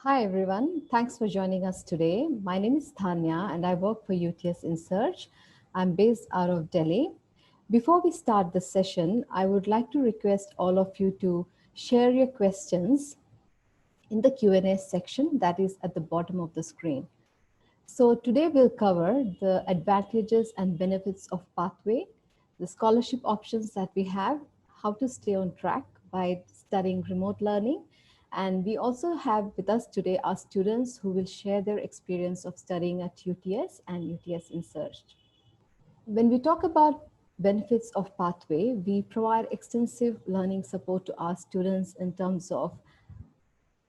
Hi everyone, thanks for joining us today. My name is Tanya and I work for UTS Insurge. I'm based out of Delhi. Before we start the session, I would like to request all of you to share your questions in the Q&A section that is at the bottom of the screen. So today we'll cover the advantages and benefits of Pathway, the scholarship options that we have, how to stay on track by studying remote learning. And we also have with us today our students who will share their experience of studying at UTS and UTS Insurge. When we talk about benefits of Pathway, we provide extensive learning support to our students in terms of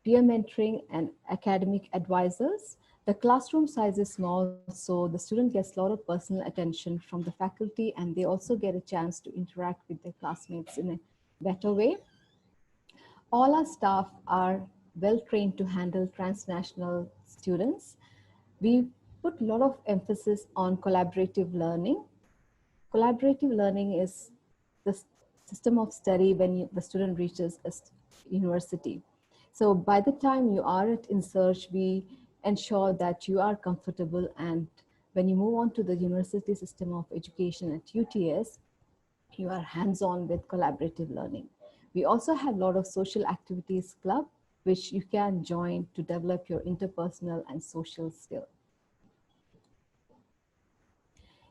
peer mentoring and academic advisors. The classroom size is small, so the student gets a lot of personal attention from the faculty, and they also get a chance to interact with their classmates in a better way. All our staff are well trained to handle transnational students. We put a lot of emphasis on collaborative learning. Collaborative learning is the system of study when the student reaches a university. So by the time you are at Insurge, we ensure that you are comfortable, and when you move on to the university system of education at UTS, you are hands-on with collaborative learning. We also have a lot of social activities club, which you can join to develop your interpersonal and social skill.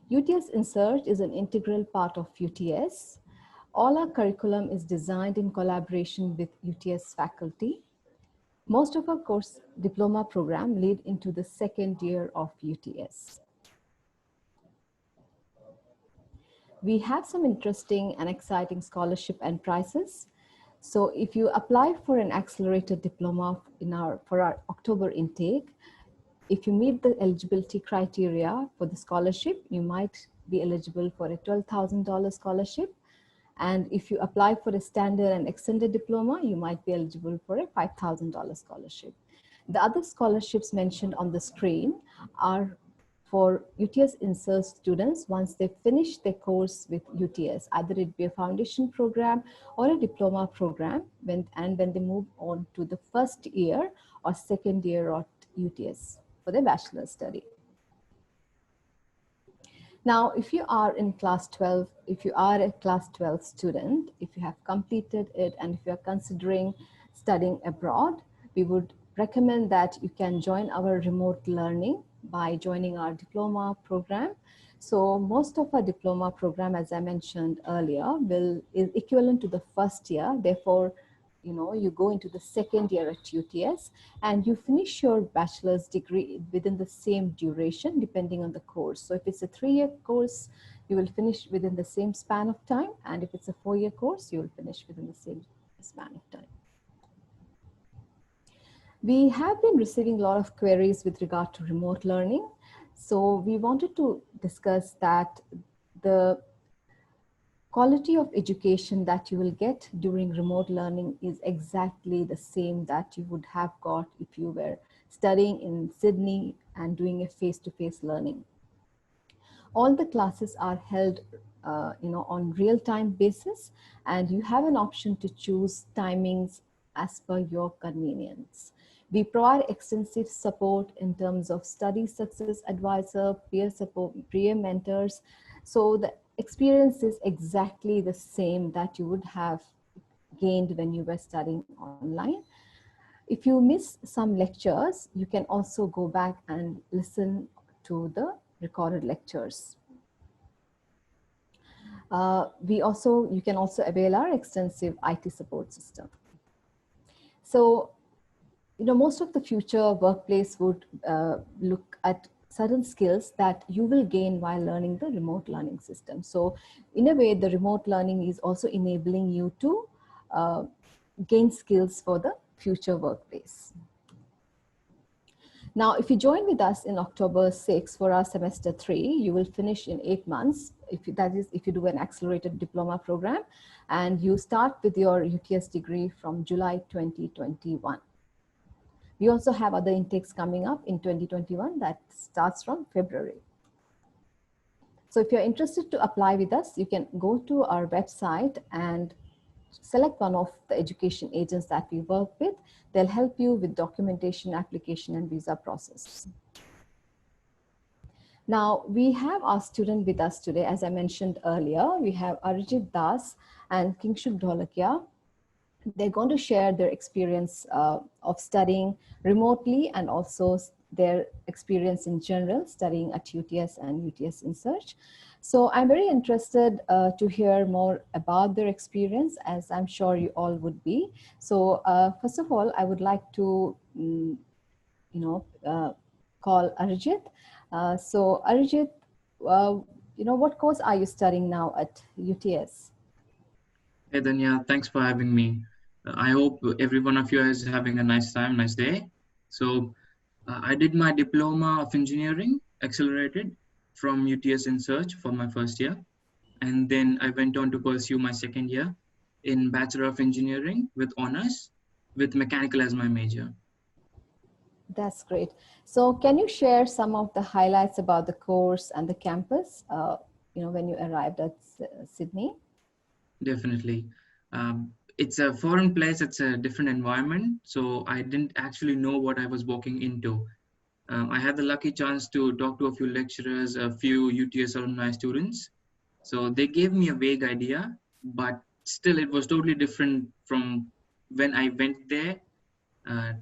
UTS Insurge is an integral part of UTS. All our curriculum is designed in collaboration with UTS faculty. Most of our course diploma program lead into the second year of UTS. We have some interesting and exciting scholarship and prizes. So if you apply for an accelerated diploma for our October intake, if you meet the eligibility criteria for the scholarship, you might be eligible for a $12,000 scholarship. And if you apply for a standard and extended diploma, you might be eligible for a $5,000 scholarship. The other scholarships mentioned on the screen are for UTS Insurge students once they finish their course with UTS, either it be a foundation program or a diploma program, when they move on to the first year or second year at UTS for their bachelor's study. Now, if you are in class 12, if you are a class 12 student, if you have completed it and if you are considering studying abroad, we would recommend that you can join our remote learning by joining our diploma program. So most of our diploma program, as I mentioned earlier, is equivalent to the first year. Therefore, you go into the second year at UTS and you finish your bachelor's degree within the same duration depending on the course. So if it's a 3-year course, you will finish within the same span of time. And if it's a 4-year course, you will finish within the same span of time. We have been receiving a lot of queries with regard to remote learning. So we wanted to discuss that the quality of education that you will get during remote learning is exactly the same that you would have got if you were studying in Sydney and doing a face-to-face learning. All the classes are held on real-time basis, and you have an option to choose timings as per your convenience. We provide extensive support in terms of study success advisor, peer support, peer mentors. So the experience is exactly the same that you would have gained when you were studying online. If you miss some lectures, you can also go back and listen to the recorded lectures. You can also avail our extensive IT support system. So, most of the future workplace would look at certain skills that you will gain while learning the remote learning system. So in a way, the remote learning is also enabling you to gain skills for the future workplace. Now, if you join with us in October 6 for our semester 3, you will finish in 8 months. That is, if you do an accelerated diploma program, and you start with your UTS degree from July 2021. We also have other intakes coming up in 2021 that starts from February. So if you're interested to apply with us, you can go to our website and select one of the education agents that we work with. They'll help you with documentation, application, and visa process. Now, we have our student with us today. As I mentioned earlier, we have Arijit Das and Kingshuk Dholakia. They're going to share their experience of studying remotely and also their experience in general studying at UTS and UTS Insurge. So I'm very interested to hear more about their experience, as I'm sure you all would be. So first of all, I would like to, call Arijit. So Arijit, what course are you studying now at UTS? Hey, Danya, thanks for having me. I hope every one of you is having a nice time, nice day. So, I did my Diploma of Engineering, accelerated from UTS Insurge for my first year. And then I went on to pursue my second year in Bachelor of Engineering with honors, with mechanical as my major. That's great. So can you share some of the highlights about the course and the campus, when you arrived at Sydney? Definitely. It's a foreign place, it's a different environment. So I didn't actually know what I was walking into. I had the lucky chance to talk to a few lecturers, a few UTS alumni students. So they gave me a vague idea, but still it was totally different from when I went there, uh,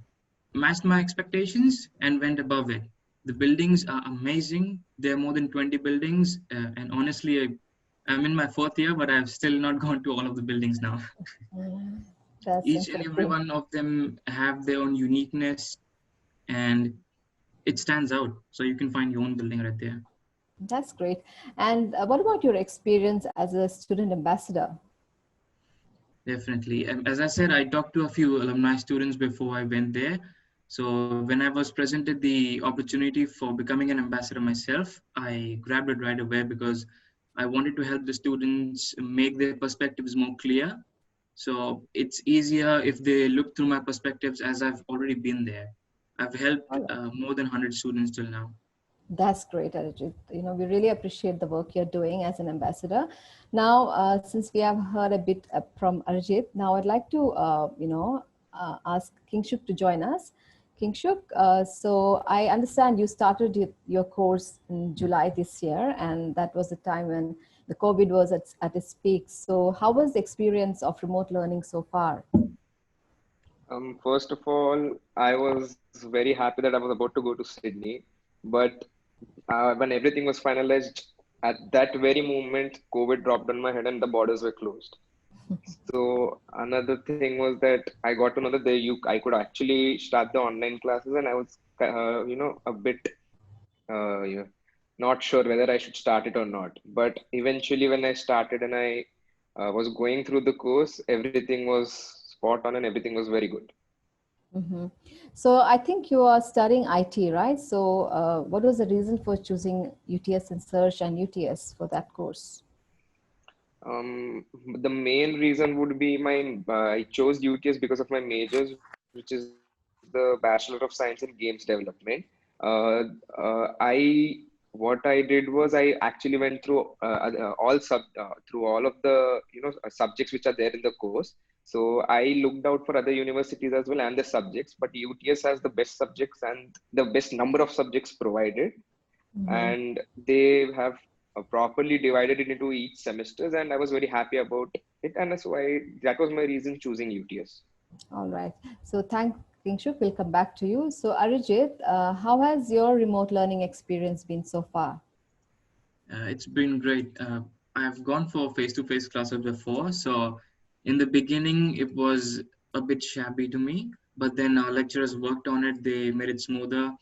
matched my expectations and went above it. The buildings are amazing. There are more than 20 buildings. And honestly, I'm in my fourth year, but I've still not gone to all of the buildings now. That's Each and every interesting. one of them have their own uniqueness and it stands out. So you can find your own building right there. That's great. And what about your experience as a student ambassador? Definitely. As I said, I talked to a few alumni students before I went there. So when I was presented the opportunity for becoming an ambassador myself, I grabbed it right away because I wanted to help the students make their perspectives more clear. So it's easier if they look through my perspectives as I've already been there. I've helped All right. more than 100 students till now. That's great, Arijit. We really appreciate the work you're doing as an ambassador. Now, since we have heard a bit from Arijit, now I'd like to, ask Kingshuk to join us. Kingshuk, so I understand you started your course in July this year, and that was the time when the COVID was at its peak. So how was the experience of remote learning so far? First of all, I was very happy that I was about to go to Sydney, but when everything was finalized, at that very moment, COVID dropped on my head and the borders were closed. So another thing was that I got to know that I could actually start the online classes, and I was a bit yeah, not sure whether I should start it or not. But eventually, when I started and I was going through the course, everything was spot on and everything was very good. Mhm. So I think you are studying IT, right? So what was the reason for choosing UTS Insurge and UTS for that course? Um, the main reason would be I chose UTS because of my majors, which is the Bachelor of Science in Games Development. What I did was I actually went through all of the subjects which are there in the course. So I looked out for other universities as well and the subjects, but UTS has the best subjects and the best number of subjects provided, Mm-hmm. and they have properly divided it into each semesters, and I was very happy about it, and that's why that was my reason choosing UTS. All right. So thank Kingshuk. We'll come back to you. So Arijit, how has your remote learning experience been so far? It's been great. I've gone for face-to-face classes before, so in the beginning it was a bit shabby to me, but then our lecturers worked on it. They made it smoother.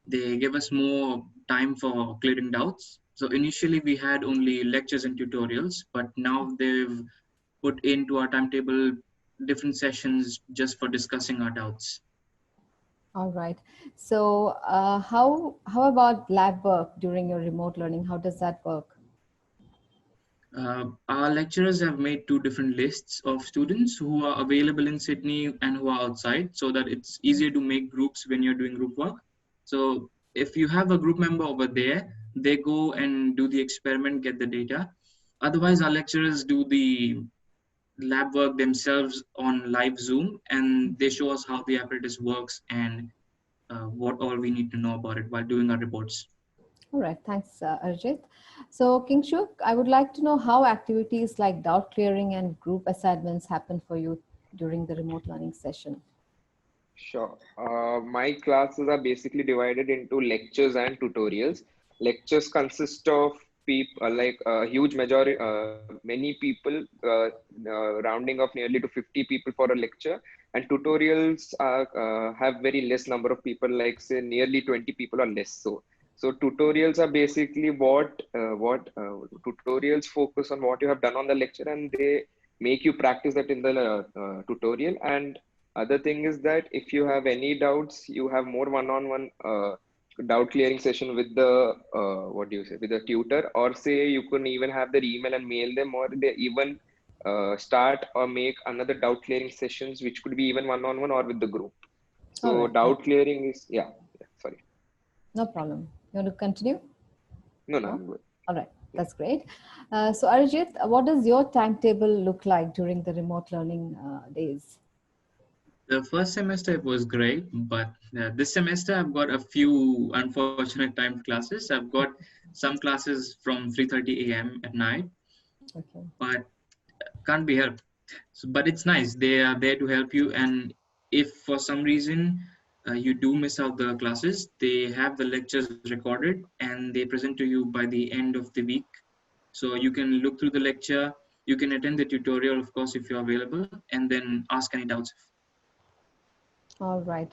They gave us more time for clearing doubts. So initially we had only lectures and tutorials, but now they've put into our timetable different sessions just for discussing our doubts. All right. So how about lab work during your remote learning? How does that work? Our lecturers have made two different lists of students who are available in Sydney and who are outside so that it's easier to make groups when you're doing group work. So if you have a group member over there, they go and do the experiment, get the data. Otherwise, our lecturers do the lab work themselves on live Zoom, and they show us how the apparatus works and what all we need to know about it while doing our reports. All right, thanks, Arjit. So, Kingshuk, I would like to know how activities like doubt clearing and group assignments happen for you during the remote learning session. Sure. My classes are basically divided into lectures and tutorials. Lectures consist of people like a huge majority, many people, rounding off nearly to 50 people for a lecture, and tutorials have very less number of people, like say nearly 20 people or less. So tutorials are basically what tutorials focus on what you have done on the lecture, and they make you practice that in the tutorial. And other thing is that if you have any doubts, you have more one-on-one doubt clearing session with the what do you say, with the tutor, or say you can even have their email and mail them, or they even start or make another doubt clearing sessions, which could be even one-on-one or with the group. All So right, doubt clearing is sorry. no problem. You want to continue? No, No? I'm good. All right, Yeah. that's great. So, Arjit, what does your timetable look like during the remote learning days? The first semester it was great, but this semester I've got a few unfortunate timed classes. I've got some classes from 3:30 a.m. at night, Okay. but can't be helped. So, but it's nice. They are there to help you, and if for some reason you do miss out the classes, they have the lectures recorded and they present to you by the end of the week. So you can look through the lecture, you can attend the tutorial, of course, if you're available, and then ask any doubts. All right.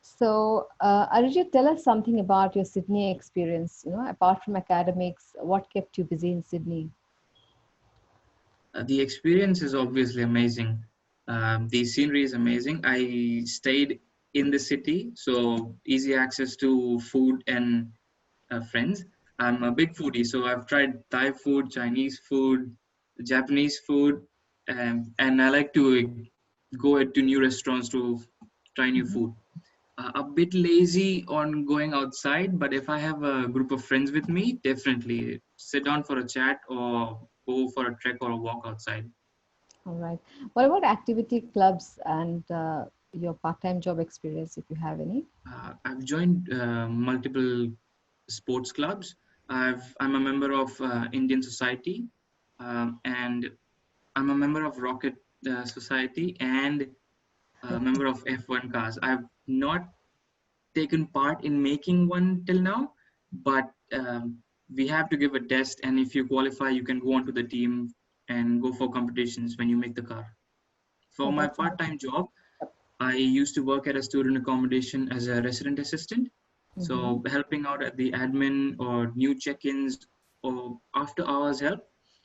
So, Arijit, tell us something about your Sydney experience. You know, apart from academics, what kept you busy in Sydney? The experience is obviously amazing. The scenery is amazing. I stayed in the city, so easy access to food and friends. I'm a big foodie, so I've tried Thai food, Chinese food, Japanese food, and I like to go to new restaurants to try new Mhm. food. A bit lazy on going outside, but if I have a group of friends with me, definitely sit down for a chat or go for a trek or a walk outside. All right. What about activity clubs and your part-time job experience, if you have any? I've joined multiple sports clubs. I'm a member of Indian Society, and I'm a member of Rocket Society and a member of F1 cars. I've not taken part in making one till now, but we have to give a test, and if you qualify, you can go onto the team and go for competitions when you make the car. For Oh, my that's nice. part-time job, I used to work at a student accommodation as a resident assistant. Mm-hmm. So helping out at the admin or new check-ins or after hours help,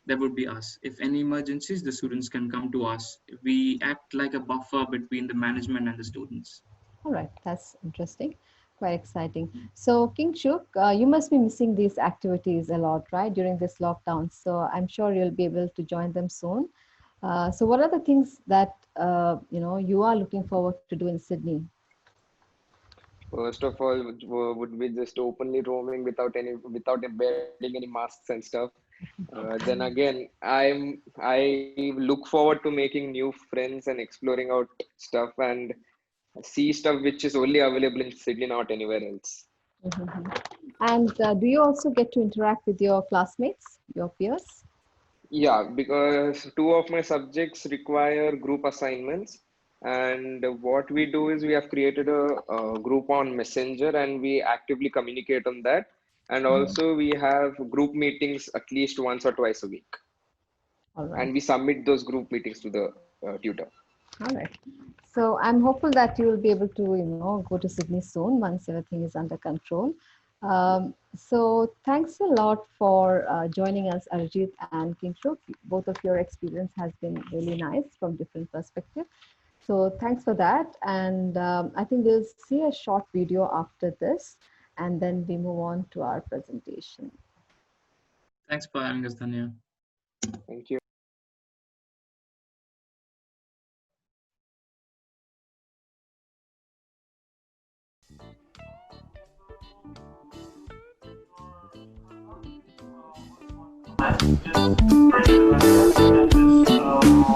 that would be us. If any emergencies, the students can come to us. We act like a buffer between the management and the students. All right, that's interesting. Quite exciting. So, King Shuk, you must be missing these activities a lot, right, during this lockdown. So, I'm sure you'll be able to join them soon. So, what are the things that you are looking forward to do in Sydney? First of all, would be just openly roaming without wearing any masks and stuff. Then again, I look forward to making new friends and exploring out stuff and see stuff which is only available in Sydney, not anywhere else. Mhm. And do you also get to interact with your classmates, your peers? Yeah, because two of my subjects require group assignments, and what we do is we have created a group on Messenger, and we actively communicate on that. And Mhm. also we have group meetings at least once or twice a week, All right. and we submit those group meetings to the tutor. All right. So I'm hopeful that you will be able to, go to Sydney soon once everything is under control. So thanks a lot for joining us, Arjit and Kingshuk. Both of your experience has been really nice from different perspectives. So thanks for that. And I think we'll see a short video after this, and then we move on to our presentation. Thanks for having us, Tanya. Thank you. You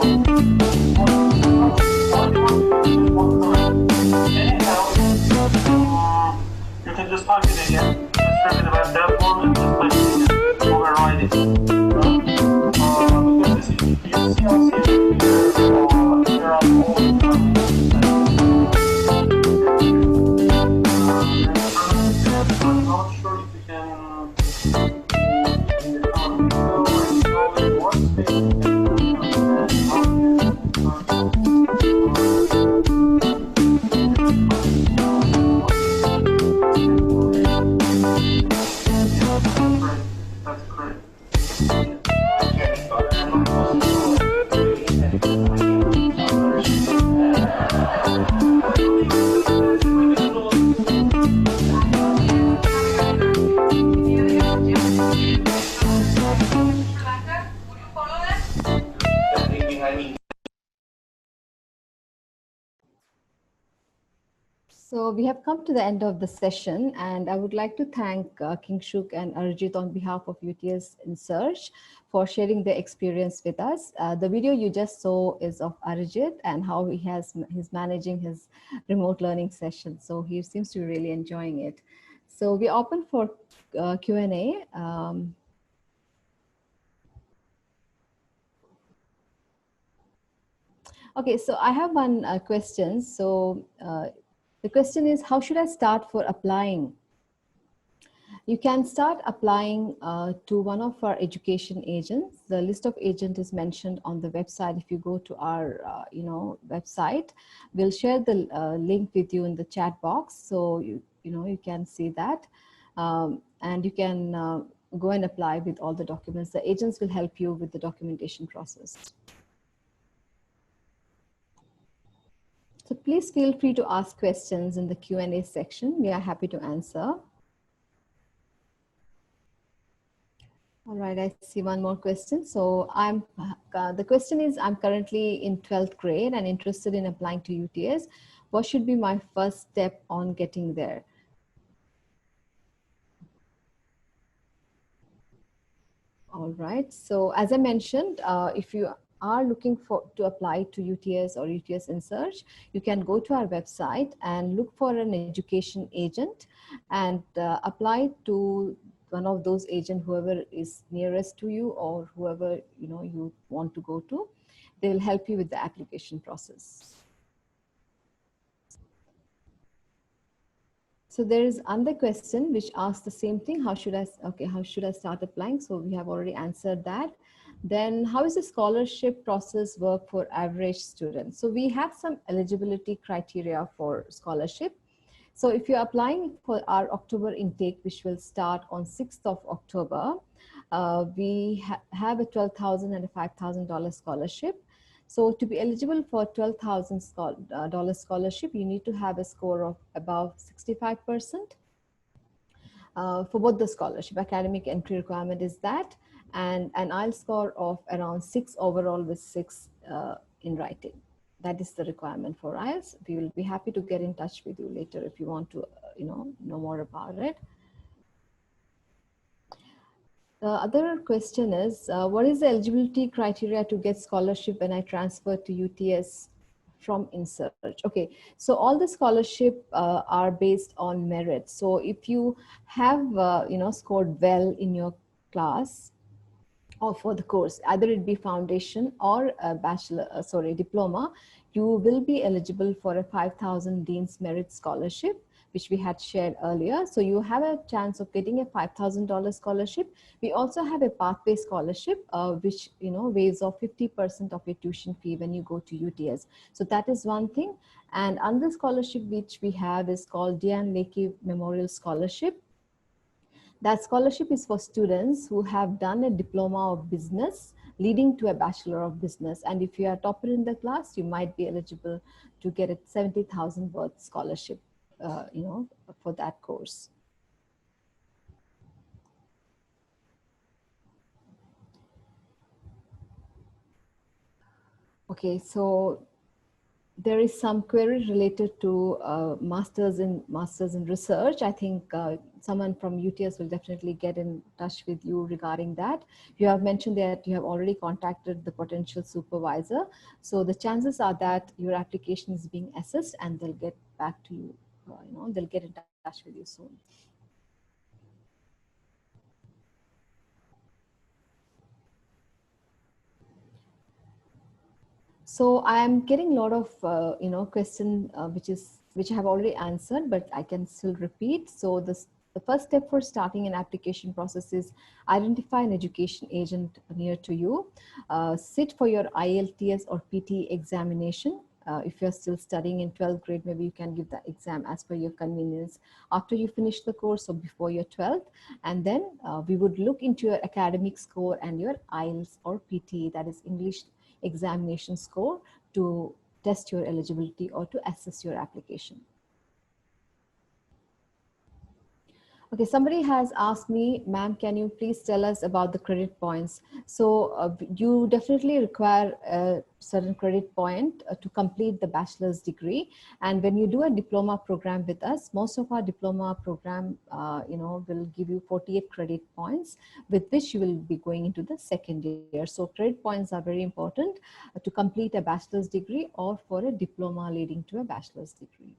can just type it again. Just repeat about that one and just type it again. Override it. Because this is UTSI here are all I'm not sure if you can in the comment how it works. That's correct. So we have come to the end of the session, and I would like to thank Kingshuk and Arjit on behalf of UTS Insurge for sharing their experience with us. The video you just saw is of Arjit and how he's managing his remote learning session. So he seems to be really enjoying it. So we're open for Q&A. Okay, so I have one question. So the question is, how should I start for applying? You can start applying to one of our education agents. The list of agents is mentioned on the website. If you go to our website, we'll share the link with you in the chat box, so you can see that, and you can go and apply with all the documents. The agents will help you with the documentation process. So please feel free to ask questions in the Q&A section. We are happy to answer. All right, I see one more question. So the question is, I'm currently in 12th grade and interested in applying to UTS. What should be my first step on getting there? All right, so as I mentioned, if you are looking to apply to UTS or UTS Insurge, you can go to our website and look for an education agent and apply to one of those agents, whoever is nearest to you or whoever you want to go to. They will help you with the application process. So there is another question which asks the same thing. How should I start applying? So we have already answered that. Then how is the scholarship process work for average students? So we have some eligibility criteria for scholarship. So if you're applying for our October intake, which will start on 6th of October, we have a $12,000 and a $5,000 scholarship. So to be eligible for $12,000 scholarship, you need to have a score of above 65%. For both the scholarship, academic entry requirement is that, and an IELTS score of around 6 overall with 6 in writing. That is the requirement for IELTS. We will be happy to get in touch with you later if you want to know more about it. The other question is, what is the eligibility criteria to get scholarship when I transfer to UTS from Insurge? Okay, so all the scholarship are based on merit. So if you have scored well in your class or for the course, either it be foundation or a diploma, you will be eligible for a 5,000 Dean's Merit Scholarship, which we had shared earlier. So you have a chance of getting a $5,000 scholarship. We also have a pathway scholarship, which waives off 50% of your tuition fee when you go to UTS. So that is one thing. And another scholarship which we have is called Diane Lakey Memorial Scholarship. That scholarship is for students who have done a diploma of business leading to a bachelor of business. And if you are topper in the class, you might be eligible to get a 70,000 worth scholarship, for that course. Okay, so there is some query related to masters in research. I think someone from UTS will definitely get in touch with you regarding that. You have mentioned that you have already contacted the potential supervisor, so the chances are that your application is being assessed and they'll get back to you. They'll get in touch with you soon. So I am getting a lot of question which I have already answered, but I can still repeat. So the first step for starting an application process is identify an education agent near to you. Sit for your IELTS or PT examination. If you're still studying in 12th grade, maybe you can give the exam as per your convenience after you finish the course or before your 12th. And then we would look into your academic score and your IELTS or PT, that is English examination score, to test your eligibility or to assess your application. Okay, somebody has asked me, ma'am, can you please tell us about the credit points? So you definitely require a certain credit point to complete the bachelor's degree. And when you do a diploma program with us, most of our diploma program, will give you 48 credit points with which you will be going into the second year. So credit points are very important to complete a bachelor's degree or for a diploma leading to a bachelor's degree.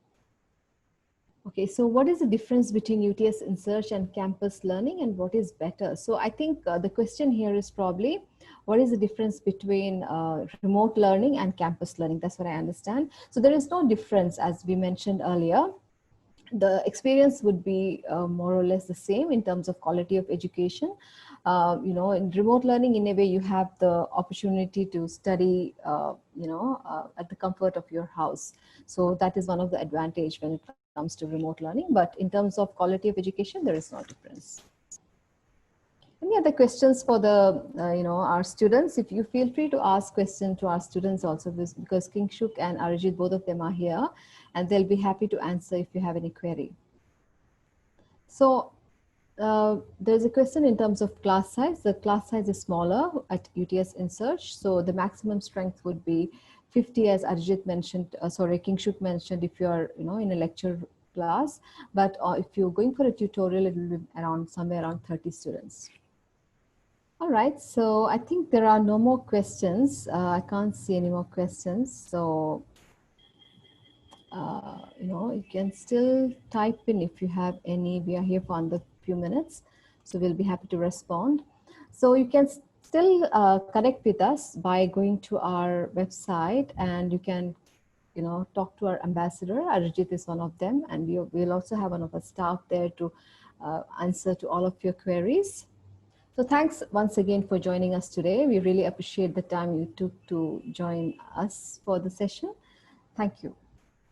Okay, so what is the difference between UTS Insurge and campus learning, and what is better? So I think the question here is probably, what is the difference between remote learning and campus learning? That's what I understand. So there is no difference, as we mentioned earlier. The experience would be more or less the same in terms of quality of education. In remote learning, in a way, you have the opportunity to study, at the comfort of your house. So that is one of the advantage when it comes to remote learning. But in terms of quality of education, there is no difference. Any other questions for the our students? If you feel free to ask questions to our students also, because Kingshuk and Arijit, both of them are here, and they'll be happy to answer if you have any query. So there's a question in terms of class size. The class size is smaller at UTS Insurge, so the maximum strength would be 50, as Arijit mentioned. Kingshuk mentioned, if you're in a lecture class, but if you're going for a tutorial, it will be somewhere around 30 students. All right, so I think there are no more questions. I can't see any more questions. So, you can still type in if you have any. We are here for under few minutes, so we'll be happy to respond. So you can still connect with us by going to our website, and you can, talk to our ambassador. Arijit is one of them, and we'll also have one of our staff there to answer to all of your queries. So thanks once again for joining us today. We really appreciate the time you took to join us for the session. Thank you.